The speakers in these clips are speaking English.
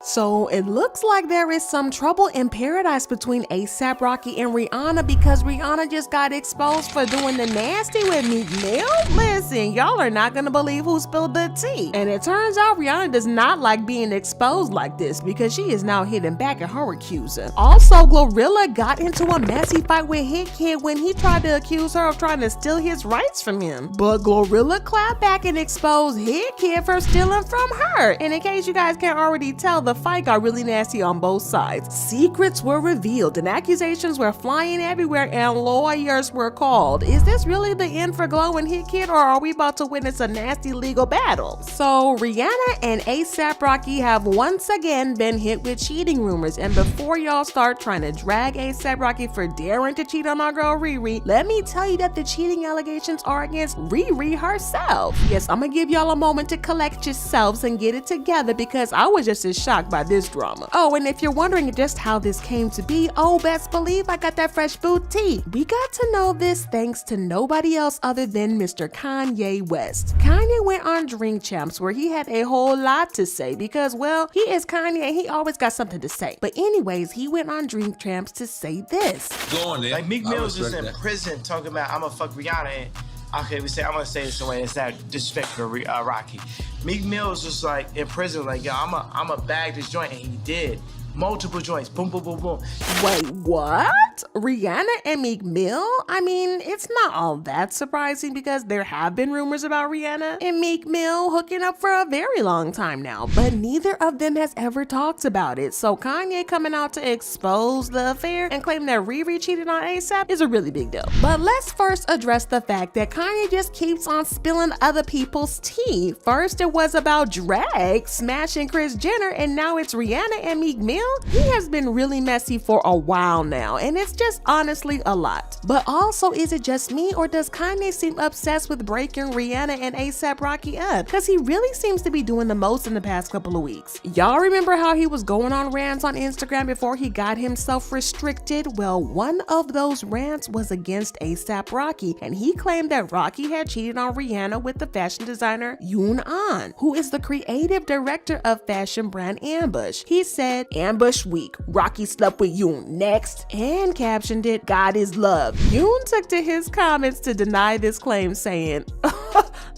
So it looks like there is some trouble in paradise between A$AP Rocky and Rihanna because Rihanna just got exposed for doing the nasty with Meek Mill. Listen, y'all are not gonna believe who spilled the tea. And it turns out Rihanna does not like being exposed like this because she is now hitting back at her accuser. Also, Glorilla got into a messy fight with Hitkidd when he tried to accuse her of trying to steal his rights from him. But Glorilla clapped back and exposed Hitkidd for stealing from her. And in case you guys can't already tell, the fight got really nasty on both sides. Secrets were revealed and accusations were flying everywhere and lawyers were called. Is this really the end for Glo and Hitkidd, or are we about to witness a nasty legal battle? So Rihanna and A$AP Rocky have once again been hit with cheating rumors, and before y'all start trying to drag A$AP Rocky for daring to cheat on my girl Riri, let me tell you that the cheating allegations are against Riri herself. Yes, I'm gonna give y'all a moment to collect yourselves and get it together because I was just as shocked by this drama. Oh, and if you're wondering just how this came to be, oh, best believe I got that fresh food tea. We got to know this thanks to nobody else other than Mr. Kanye West. Kanye went on Drink Champs where he had a whole lot to say because, well, he is Kanye and he always got something to say. But anyways, he went on Drink Champs to say this. Go on, like Meek Mill was just in prison talking about I'm gonna fuck Rihanna and okay, I'm gonna say this in a way that's not disrespectful to Rocky. Meek Mill was just like in prison, like, yo, I'm a bag this joint, and he did. Multiple joints, boom, boom, boom, boom. Wait, what? Rihanna and Meek Mill? I mean, it's not all that surprising because there have been rumors about Rihanna and Meek Mill hooking up for a very long time now, but neither of them has ever talked about it. So Kanye coming out to expose the affair and claim that Riri cheated on A$AP is a really big deal. But let's first address the fact that Kanye just keeps on spilling other people's tea. First it was about Drake smashing Kris Jenner, and now it's Rihanna and Meek Mill. He has been really messy for a while now, and it's just honestly a lot. But also, is it just me, or does Kanye seem obsessed with breaking Rihanna and A$AP Rocky up? Because he really seems to be doing the most in the past couple of weeks. Y'all remember how he was going on rants on Instagram before he got himself restricted? Well, one of those rants was against A$AP Rocky, and he claimed that Rocky had cheated on Rihanna with the fashion designer Yoon Ahn, who is the creative director of fashion brand Ambush. He said, Ambush week, Rocky slept with Yoon next, and captioned it, God is love. Yoon took to his comments to deny this claim, saying,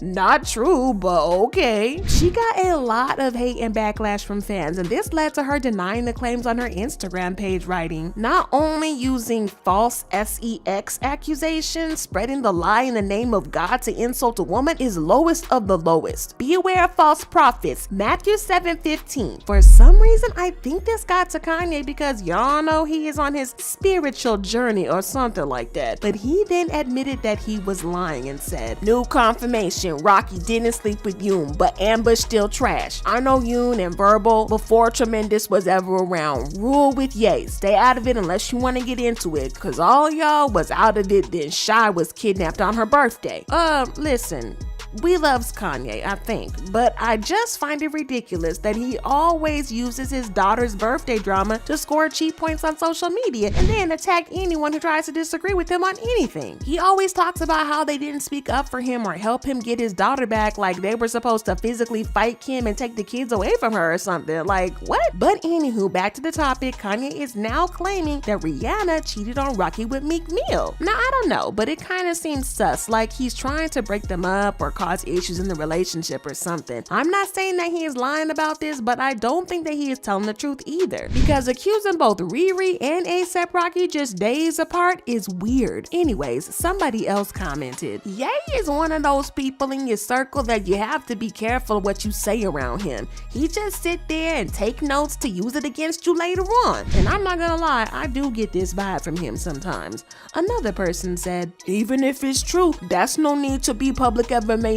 not true, but okay. She got a lot of hate and backlash from fans, and this led to her denying the claims on her Instagram page, writing, not only using false sex accusations, spreading the lie in the name of God to insult a woman is lowest of the lowest. Be aware of false prophets, Matthew 7:15. For some reason, I think this got to Kanye because y'all know he is on his spiritual journey or something like that. But he then admitted that he was lying and said, new confirmation, Rocky didn't sleep with Yoon, but Ambush still trash. I know Yoon and Verbal before Tremendous was ever around. Rule with Ye. Stay out of it unless you want to get into it, cause all y'all was out of it then Shy was kidnapped on her birthday. Listen. We loves Kanye, I think, but I just find it ridiculous that he always uses his daughter's birthday drama to score cheap points on social media and then attack anyone who tries to disagree with him on anything. He always talks about how they didn't speak up for him or help him get his daughter back, like they were supposed to physically fight Kim and take the kids away from her or something. Like, what? But anywho, back to the topic, Kanye is now claiming that Rihanna cheated on Rocky with Meek Mill. Now, I don't know, but it kind of seems sus, like he's trying to break them up or cause issues in the relationship or something. I'm not saying that he is lying about this, but I don't think that he is telling the truth either, because accusing both Riri and A$AP Rocky just days apart is weird. Anyways, somebody else commented, Ye is one of those people in your circle that you have to be careful what you say around him. He just sit there and take notes to use it against you later on. And I'm not gonna lie, I do get this vibe from him sometimes. Another person said, even if it's true, that's no need to be public information.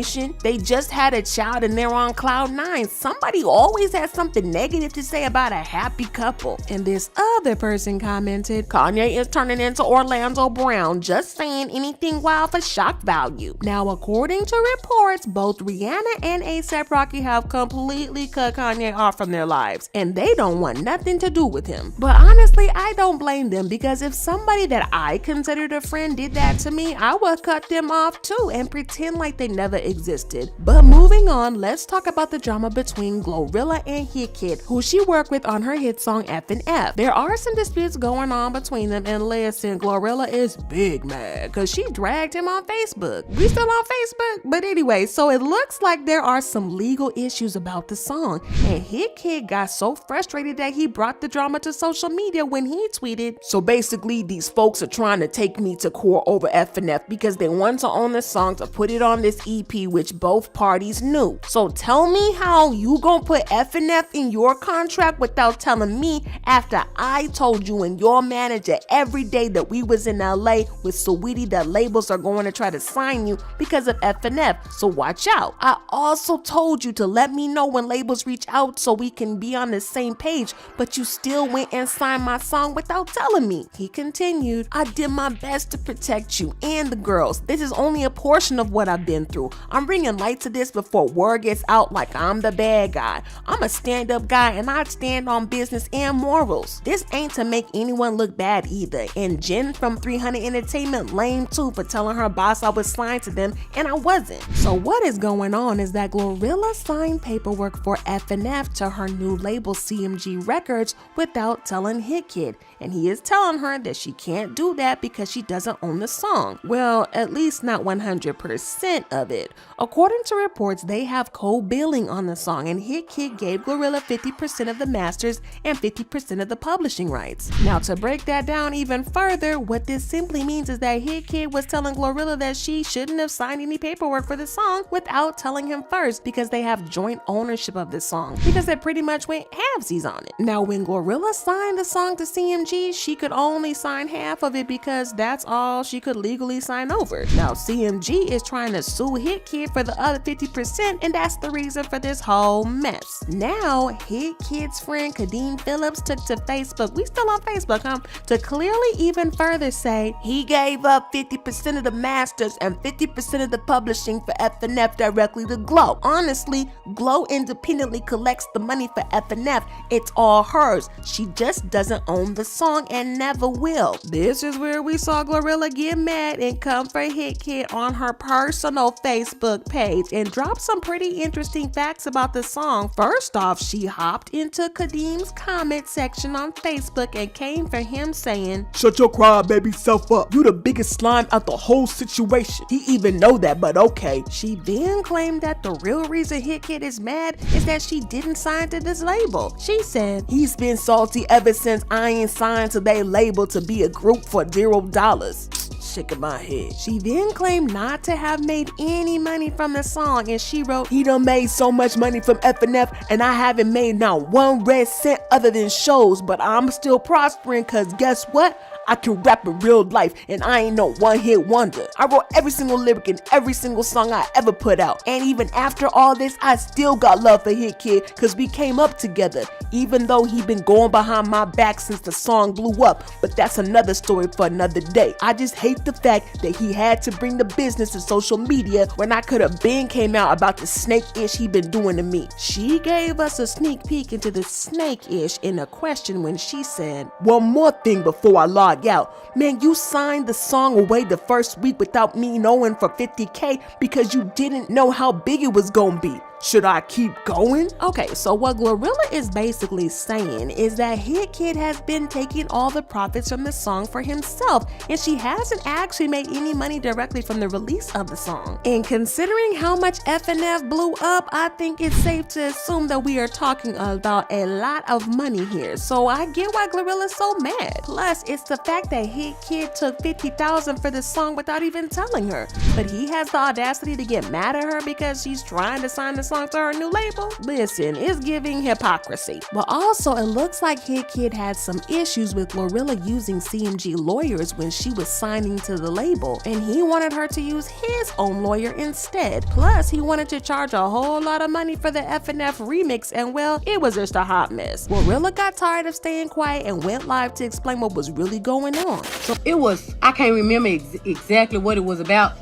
They just had a child and they're on cloud 9. Somebody always has something negative to say about a happy couple. And this other person commented, Kanye is turning into Orlando Brown, just saying anything wild for shock value. Now, according to reports, both Rihanna and A$AP Rocky have completely cut Kanye off from their lives, and they don't want nothing to do with him. But honestly, I don't blame them, because if somebody that I considered a friend did that to me, I would cut them off too and pretend like they never existed. But moving on, let's talk about the drama between Glorilla and Hitkidd, who she worked with on her hit song F and F. There are some disputes going on between them, and listen, Glorilla is big mad because she dragged him on Facebook. We still on Facebook? But anyway, so it looks like there are some legal issues about the song, and Hitkidd got so frustrated that he brought the drama to social media when he tweeted, so basically these folks are trying to take me to court over F and F because they want to own the song to put it on this EP, which both parties knew. So tell me how you gonna put F and F in your contract without telling me, after I told you and your manager every day that we was in LA with Saweetie that labels are going to try to sign you because of F and F, so watch out. I also told you to let me know when labels reach out so we can be on the same page, but you still went and signed my song without telling me. He continued, I did my best to protect you and the girls. This is only a portion of what I've been through. I'm bringing light to this before word gets out like I'm the bad guy. I'm a stand-up guy and I stand on business and morals. This ain't to make anyone look bad either. And Jen from 300 Entertainment lame too for telling her boss I was signed to them and I wasn't. So what is going on is that Glorilla signed paperwork for F and F to her new label CMG Records without telling Hitkidd, and he is telling her that she can't do that because she doesn't own the song. Well, at least not 100% of it. According to reports, they have co-billing on the song, and Hitkidd gave Glorilla 50% of the masters and 50% of the publishing rights. Now, to break that down even further, what this simply means is that Hitkidd was telling Glorilla that she shouldn't have signed any paperwork for the song without telling him first, because they have joint ownership of this song, because they pretty much went halvesies on it. Now, when Glorilla signed the song to CMG, she could only sign half of it because that's all she could legally sign over. Now, CMG is trying to sue Hitkidd for the other 50%, and that's the reason for this whole mess. Now, Hitkidd's friend Kadeem Phillips took to Facebook, we still on Facebook, to clearly even further say he gave up 50% of the masters and 50% of the publishing for F and F directly to Glow. Honestly, Glow independently collects the money for F and F. It's all hers. She just doesn't own the song and never will. This is where we saw Glorilla get mad and come for Hitkidd on her personal Facebook page and drop some pretty interesting facts about the song. First off, she hopped into Kadeem's comment section on Facebook and came for him saying, shut your crybaby self up. You the biggest slime out the whole situation. He even know that, but okay. She then claimed that the real reason Hitkidd is mad is that she didn't sign to this label. She said, he's been salty ever since I ain't signed to their label to be a group for $0. Shaking my head. She then claimed not to have made any money from the song, and she wrote, he done made so much money from F and F and I haven't made not one red cent other than shows, but I'm still prospering cause guess what? I can rap in real life and I ain't no one-hit wonder. I wrote every single lyric in every single song I ever put out. And even after all this, I still got love for Hitkidd cause we came up together. Even though he been going behind my back since the song blew up. But that's another story for another day. I just hate the fact that he had to bring the business to social media when I could have been came out about the snake-ish he been doing to me. She gave us a sneak peek into the snake-ish in a question when she said, one more thing before I log out. Man, you signed the song away the first week without me knowing for $50K because you didn't know how big it was gonna be. Should I keep going? Okay, so what Glorilla is basically saying is that Hitkidd has been taking all the profits from the song for himself, and she hasn't actually made any money directly from the release of the song. And considering how much F and F blew up, I think it's safe to assume that we are talking about a lot of money here. So I get why Glorilla's so mad. Plus, it's the fact that Hitkidd took $50,000 for the song without even telling her. But he has the audacity to get mad at her because she's trying to sign the song song to her new label? Listen, it's giving hypocrisy. But also, it looks like Hitkidd had some issues with Glorilla using CMG lawyers when she was signing to the label, and he wanted her to use his own lawyer instead. Plus, he wanted to charge a whole lot of money for the FNF remix, and well, it was just a hot mess. Glorilla got tired of staying quiet and went live to explain what was really going on. So it was, I can't remember exactly what it was about,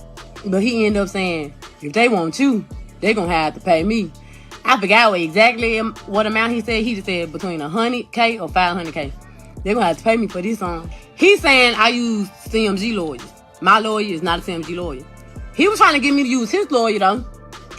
but he ended up saying, if they want you, they're gonna have to pay me. I forgot what amount he said. He just said between 100K or 500K. They're gonna have to pay me for this song. He's saying I use CMG lawyers. My lawyer is not a CMG lawyer. He was trying to get me to use his lawyer though.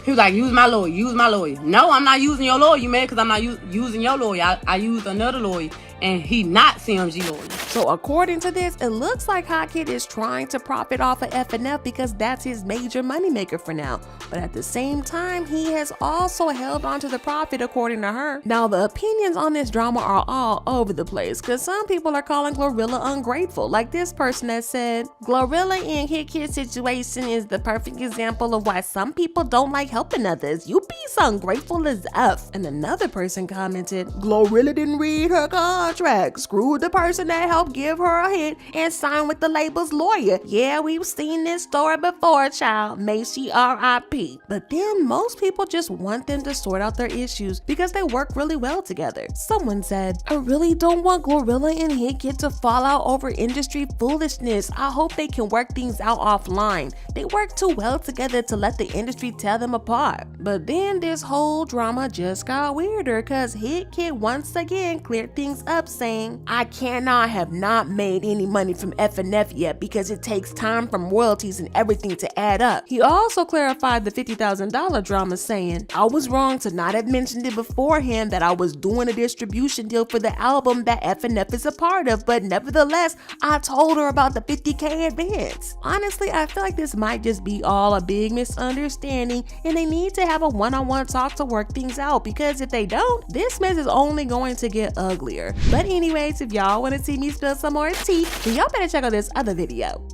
He was like, use my lawyer, use my lawyer. No, I'm not using your lawyer, you mad because I'm not using your lawyer. I used another lawyer, and he not CMG lawyer. So according to this, it looks like Hitkidd is trying to profit off of FNF because that's his major moneymaker for now. But at the same time, he has also held on to the profit according to her. Now, the opinions on this drama are all over the place because some people are calling Glorilla ungrateful. Like this person that said, Glorilla in Hitkidd's situation is the perfect example of why some people don't like helping others. You be so ungrateful as F. And another person commented, Glorilla didn't read her contract. Screw the person that helped give her a hit and sign with the label's lawyer. Yeah, we've seen this story before, child. May she R.I.P. But then most people just want them to sort out their issues because they work really well together. Someone said, I really don't want Glorilla and Hitkidd to fall out over industry foolishness. I hope they can work things out offline. They work too well together to let the industry tear them apart. But then this whole drama just got weirder because Hitkidd once again cleared things up saying, I cannot have not made any money from FNF yet because it takes time from royalties and everything to add up. He also clarified the $50,000 drama saying, I was wrong to not have mentioned it beforehand that I was doing a distribution deal for the album that FNF is a part of, but nevertheless, I told her about the $50K advance. Honestly, I feel like this might just be all a big misunderstanding and they need to have a one-on-one talk to work things out because if they don't, this mess is only going to get uglier. But anyways, if y'all want to see me spill some more tea, then y'all better check out this other video.